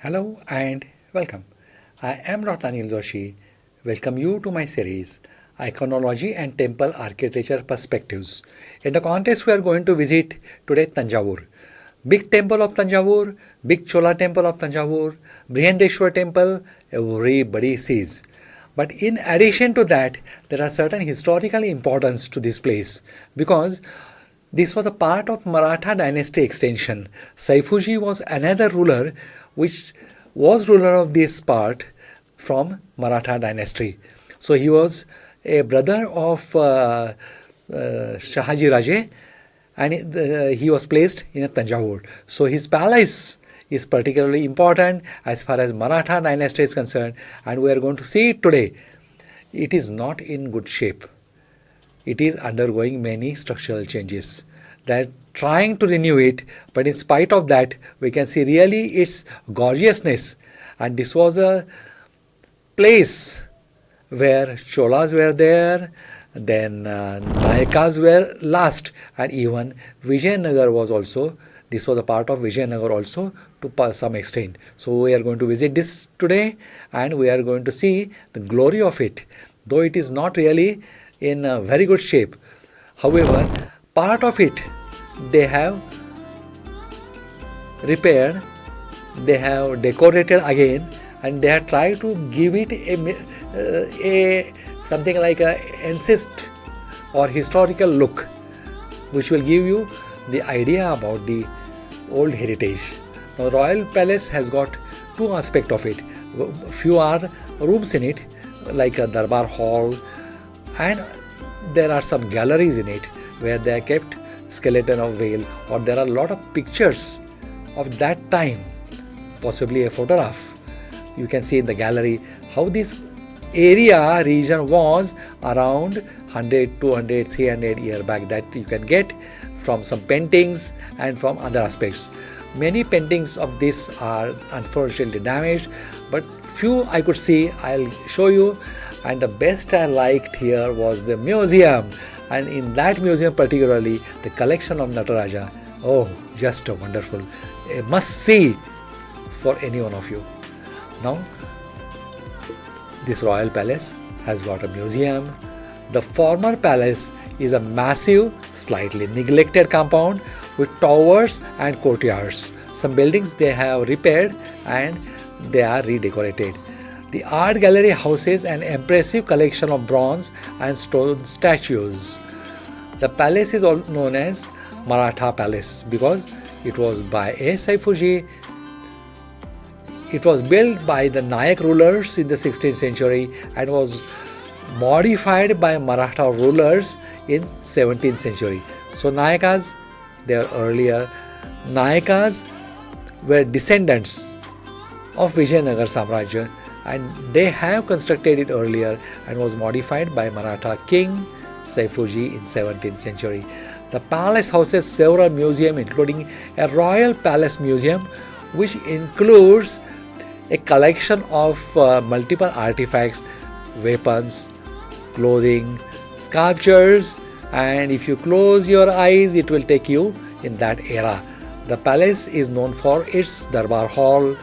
Hello and welcome. I am Dr. Anil Joshi. Welcome you to my series Iconology and Temple Architecture Perspectives. In the context, we are going to visit today Tanjavur. Big temple of Tanjavur, big Chola temple of Tanjavur, Brihandeshwar temple, everybody sees. But in addition to that, there are certain historical importance to this place because this was a part of Maratha dynasty extension. Saifuji was another ruler which was ruler of this part from Maratha dynasty. So he was a brother of Shahaji Raje, and he was placed in Tanjavur. So his palace is particularly important as far as Maratha dynasty is concerned, and we are going to see it today. It is not in good shape. It is undergoing many structural changes. They're trying to renew it, but in spite of that, we can see really its gorgeousness. And this was a place where Cholas were there, then Nayakas were last, and even Vijayanagar was also. This was a part of Vijayanagar also to some extent. So we are going to visit this today, and we are going to see the glory of it, though it is not really in a very good shape. However, part of it they have repaired, they have decorated again, and they have tried to give it a something like a ancient or historical look, which will give you the idea about the old heritage. Now, Royal Palace has got two aspects of it. Few are rooms in it, like a Darbar Hall, and there are some galleries in it where they are kept skeleton of whale, or there are a lot of pictures of that time, possibly a photograph. You can see in the gallery how this area region was around 100, 200, 300 years back, that you can get from some paintings and from other aspects. Many paintings of this are unfortunately damaged, but few I could see. I'll show you. And the best I liked here was the museum, and in that museum particularly the collection of Nataraja. Oh, just a wonderful, a must see for any one of you. Now, this royal palace has got a museum. The former palace is a massive, slightly neglected compound with towers and courtyards. Some buildings they have repaired and they are redecorated. The art gallery houses an impressive collection of bronze and stone statues. The palace is also known as Maratha Palace because it was by a Saifuji. It was built by the Nayak rulers in the 16th century and was modified by Maratha rulers in 17th century. So Nayakas, they were earlier. Nayakas were descendants of Vijayanagar Samrajya, and they have constructed it earlier and was modified by Maratha king Saifuji in 17th century. The palace houses several museums, including a royal palace museum, which includes a collection of multiple artifacts, weapons, clothing, sculptures, and if you close your eyes, it will take you in that era. The palace is known for its Darbar Hall,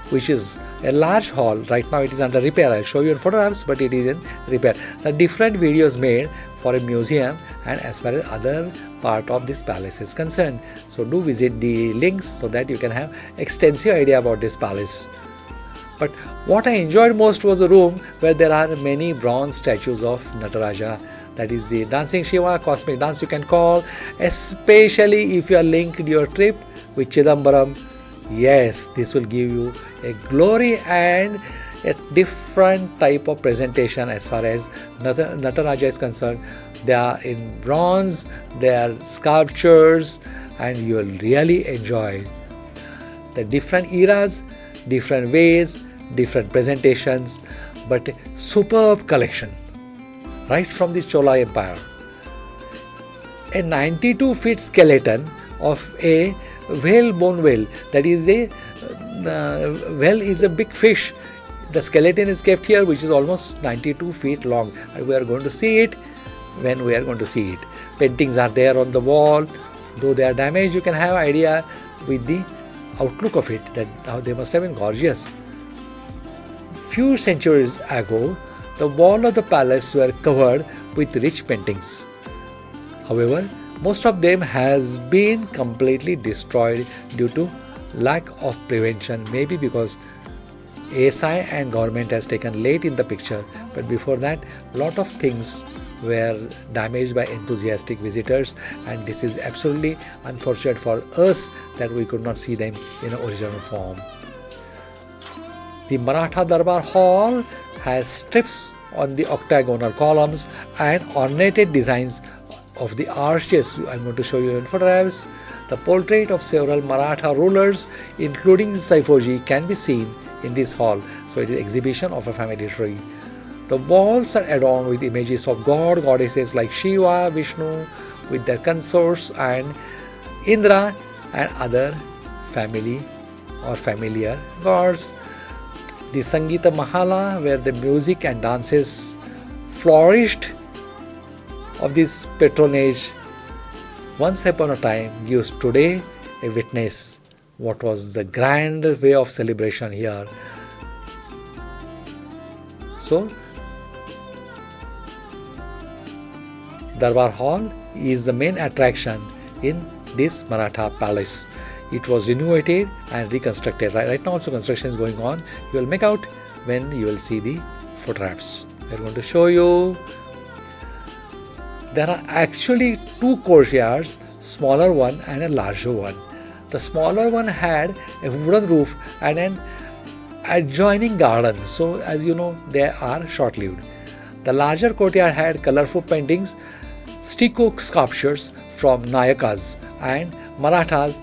which is a large hall. Right now it is under repair. I'll show you in photographs, but it is in repair. There are different videos made for a museum and as far as other part of this palace is concerned. So do visit the links so that you can have extensive idea about this palace. But what I enjoyed most was a room where there are many bronze statues of Nataraja. That is the dancing Shiva, cosmic dance you can call, especially if you are linked your trip with Chidambaram. Yes, this will give you a glory and a different type of presentation as far as Nataraja is concerned. They are in bronze, they are sculptures, and you will really enjoy the different eras, different ways, different presentations, but a superb collection right from the Chola Empire. A 92 feet skeleton of a whale-bone whale, that is the whale is a big fish. The skeleton is kept here, which is almost 92 feet long, and we are going to see it when we are going to see it. Paintings are there on the wall, though they are damaged. You can have idea with the outlook of it, that how they must have been gorgeous. Few centuries ago, the walls of the palace were covered with rich paintings. However, most of them has been completely destroyed due to lack of prevention, maybe because ASI and government has taken late in the picture, but before that lot of things were damaged by enthusiastic visitors, and this is absolutely unfortunate for us that we could not see them in original form. The Maratha Darbar Hall has strips on the octagonal columns and ornated designs of the arches. I'm going to show you in photographs. The portrait of several Maratha rulers, including Saifoji, can be seen in this hall. So it is exhibition of a family tree. The walls are adorned with images of god, goddesses like Shiva, Vishnu with their consorts, and Indra and other family or familiar gods. The Sangita Mahala, where the music and dances flourished of this patronage once upon a time, gives today a witness what was the grand way of celebration here. So, Darbar Hall is the main attraction in this Maratha palace. It was renovated and reconstructed. Right now also construction is going on. You will make out when you will see the photographs. We are going to show you. There are actually two courtyards, smaller one and a larger one. The smaller one had a wooden roof and an adjoining garden. So as you know, they are short-lived. The larger courtyard had colorful paintings, stucco sculptures from Nayakas and Marathas.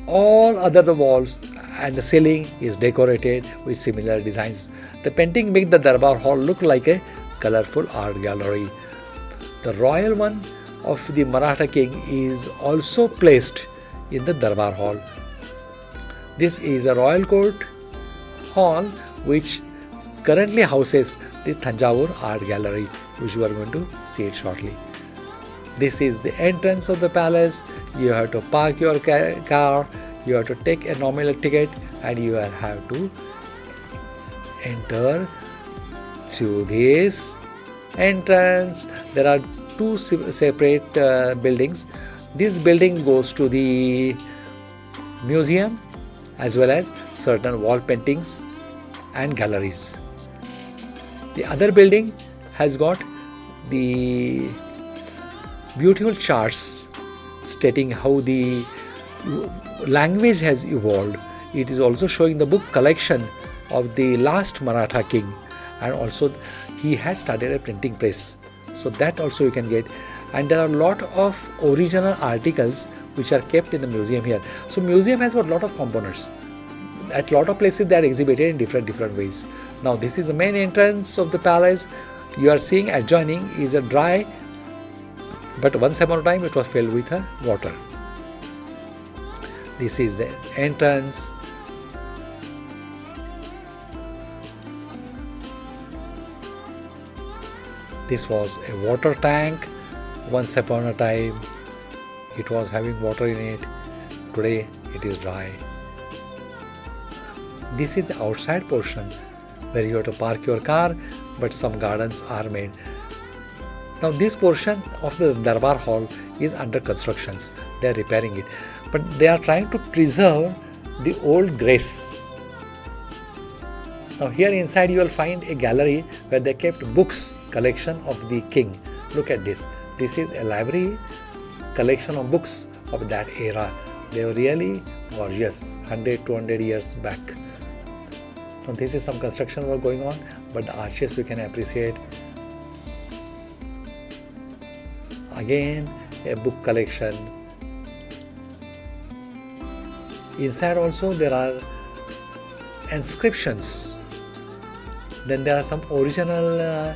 All other the walls and the ceiling is decorated with similar designs. The painting make the Darbar Hall look like a colorful art gallery. The royal one of the Maratha king is also placed in the Darbar Hall. This is a royal court hall which currently houses the Tanjavur art gallery, which we are going to see it shortly. This is the entrance of the palace. You have to park your car, you have to take a nominal ticket, and you have to enter through this entrance. There are two separate buildings. This building goes to the museum as well as certain wall paintings and galleries. The other building has got the beautiful charts stating how the language has evolved. It is also showing the book collection of the last Maratha king, and also he had started a printing press. So that also you can get. And there are a lot of original articles which are kept in the museum here. So museum has got a lot of components. At a lot of places they are exhibited in different ways. Now this is the main entrance of the palace. You are seeing adjoining is a dry, but once upon a time it was filled with water. This is the entrance. This was a water tank. Once upon a time it was having water in it. Today it is dry. This is the outside portion where you have to park your car, but some gardens are made. Now this portion of the Darbar Hall is under constructions. They are repairing it, but they are trying to preserve the old grace. Now here inside you will find a gallery where they kept books collection of the king. Look at this. This is a library collection of books of that era. They were really gorgeous, 100-200 years back. Now this is some construction work going on, but the arches you can appreciate. Again a book collection. Inside also there are inscriptions. Then there are some original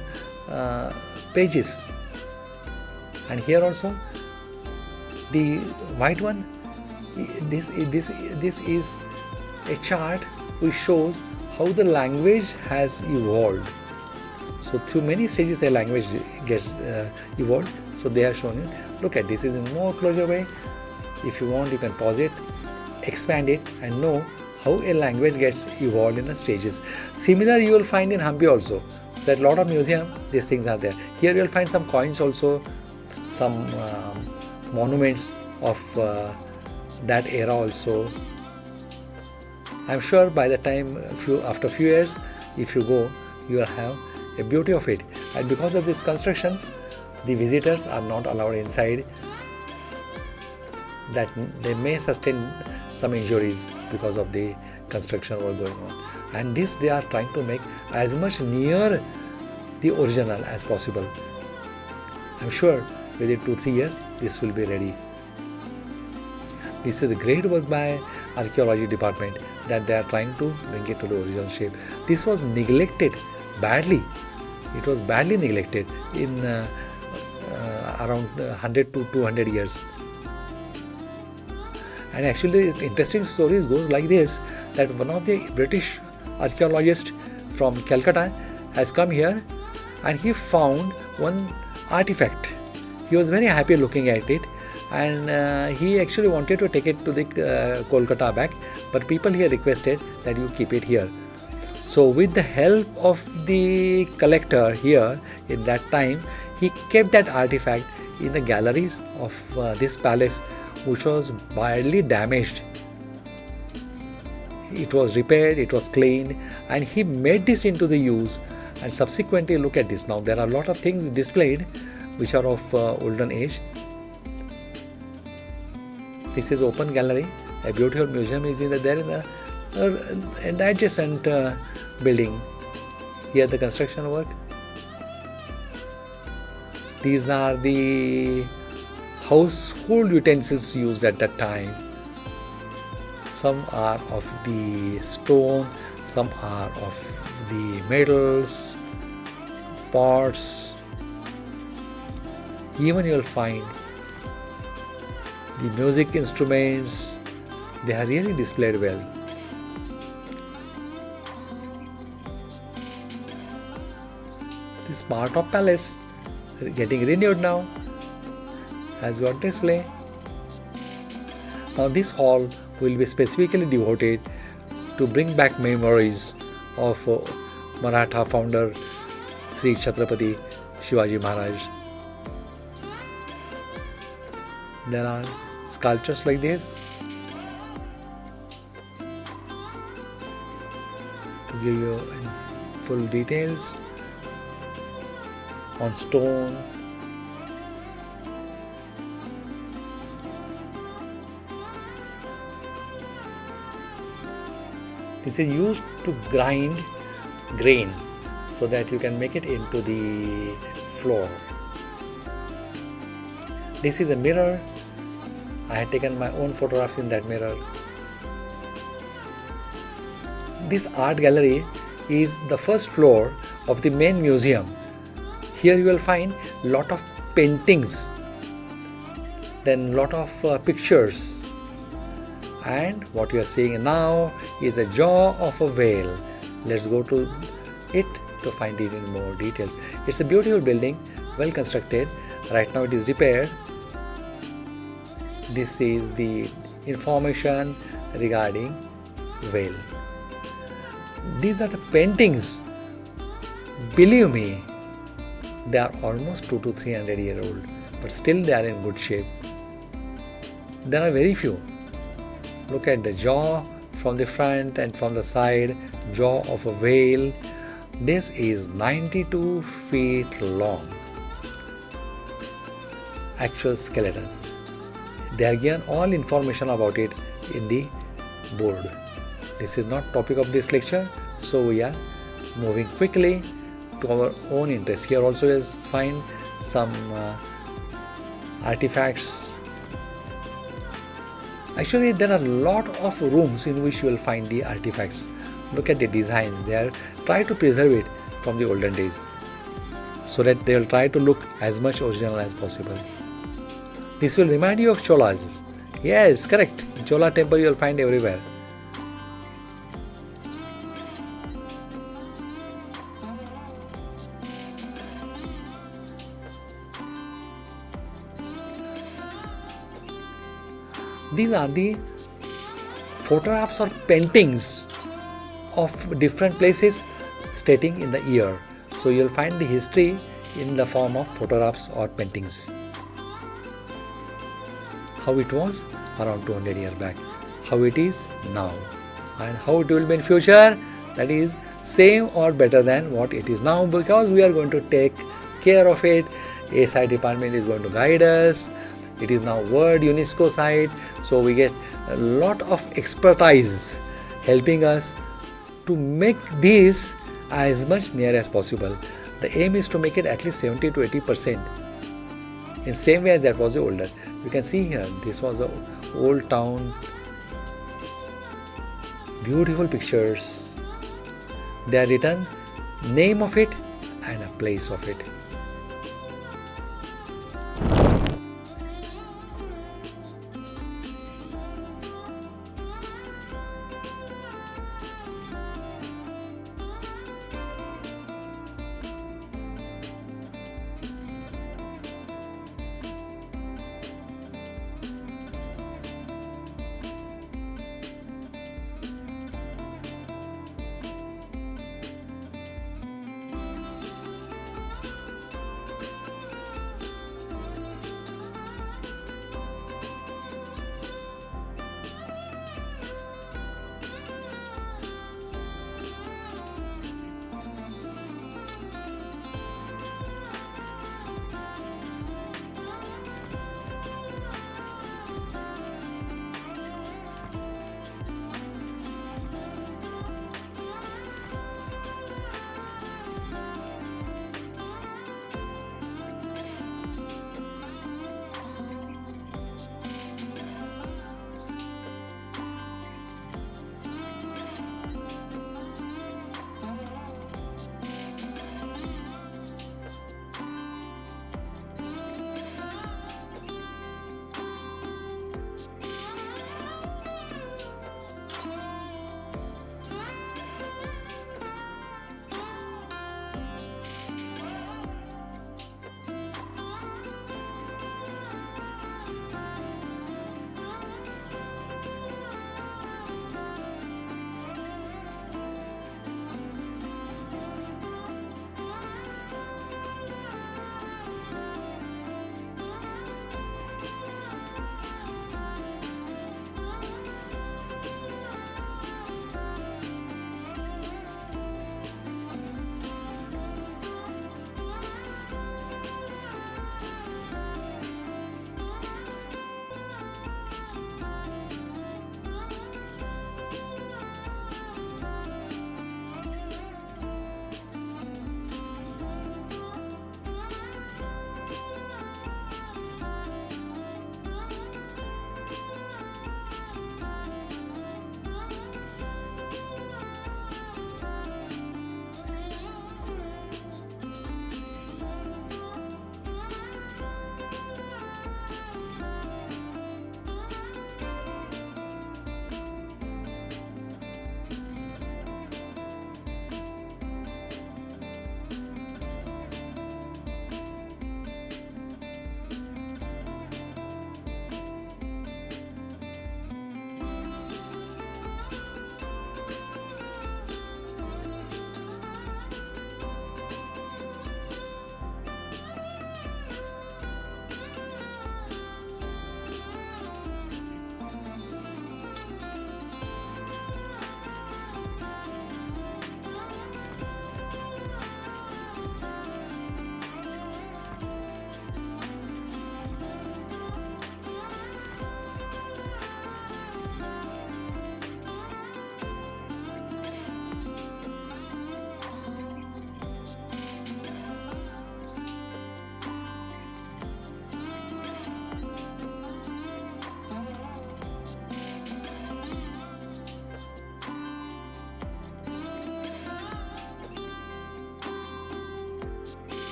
pages. And here also the white one, this is a chart which shows how the language has evolved. So through many stages a language gets evolved. So they are shown it. Look at this is in more closer way. If you want you can pause it. expand it and know how a language gets evolved in the stages. Similar you will find in Hampi also. So at a lot of museum, these things are there. Here you will find some coins also, some monuments of that era also. I am sure by the time after few years, if you go, you will have a beauty of it. And because of these constructions, the visitors are not allowed inside. That they may sustain some injuries because of the construction work going on. And this they are trying to make as much near the original as possible. I am sure within 2-3 years this will be ready. This is a great work by archaeology department that they are trying to bring it to the original shape. This was neglected badly. It was badly neglected in around 100 to 200 years. And actually the interesting stories goes like this, that one of the British archaeologists from Calcutta has come here and he found one artifact. He was very happy looking at it, and he actually wanted to take it to the Kolkata back, but people here requested that you keep it here. So with the help of the collector here in that time, he kept that artifact in the galleries of this palace, which was badly damaged. It was repaired, it was cleaned, and he made this into the use. And subsequently, look at this. Now there are a lot of things displayed which are of olden age. This is open gallery. A beautiful museum is there in the adjacent building. Here the construction work. These are the household utensils used at that time. Some are of the stone, some are of the metals, pots. Even you will find the music instruments. They are really displayed well. This part of palace getting renewed now, has got display. Now this hall will be specifically devoted to bring back memories of Maratha founder Sri Chhatrapati Shivaji Maharaj. There are sculptures like this to give you full details on stone. This is used to grind grain so that you can make it into the flour. This is a mirror. I had taken my own photographs in that mirror. This art gallery is the first floor of the main museum. Here you will find lot of paintings, then lot of pictures, and what you are seeing now is a jaw of a whale. Let's go to it to find it in more details. It's a beautiful building, well constructed. Right now it is repaired. This is the information regarding whale. These are the paintings. Believe me, they are almost 200 to 300 years old, but still they are in good shape. There are very few. Look at the jaw from the front and from the side, jaw of a whale. This is 92 feet long. Actual skeleton. They are given all information about it in the board. This is not topic of this lecture, so we are moving quickly to our own interest. Here also you will find some artifacts. Actually, there are a lot of rooms in which you will find the artifacts. Look at the designs. They are try to preserve it from the olden days, so that they will try to look as much original as possible. This will remind you of Cholas. Yes, correct. Chola temple you will find everywhere. These are the photographs or paintings of different places stating in the year. So you'll find the history in the form of photographs or paintings. How it was around 200 years back, how it is now, and how it will be in future, that is same or better than what it is now, because we are going to take care of it. ASI department is going to guide us. It is now World UNESCO site, so we get a lot of expertise helping us to make this as much near as possible. The aim is to make it at least 70 to 80%. In same way as that was the older. You can see here, this was a old town. Beautiful pictures. They are written name of it and a place of it.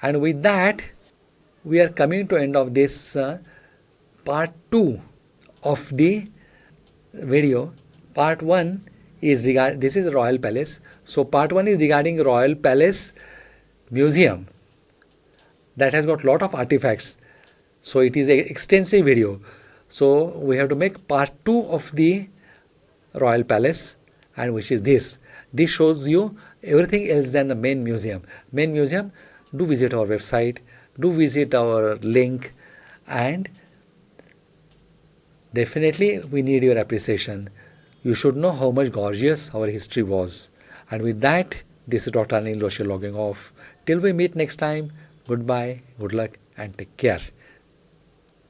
And with that, we are coming to end of this part 2 of the video. Part 1 is regarding, this is Royal Palace. So part 1 is regarding Royal Palace Museum. That has got lot of artifacts. So it is an extensive video. So we have to make part 2 of the Royal Palace, and which is this. This shows you everything else than the main museum. Main museum, do visit our website, do visit our link, and definitely we need your appreciation. You should know how much gorgeous our history was. And with that, this is Dr. Anil Joshi logging off. Till we meet next time, goodbye, good luck, and take care.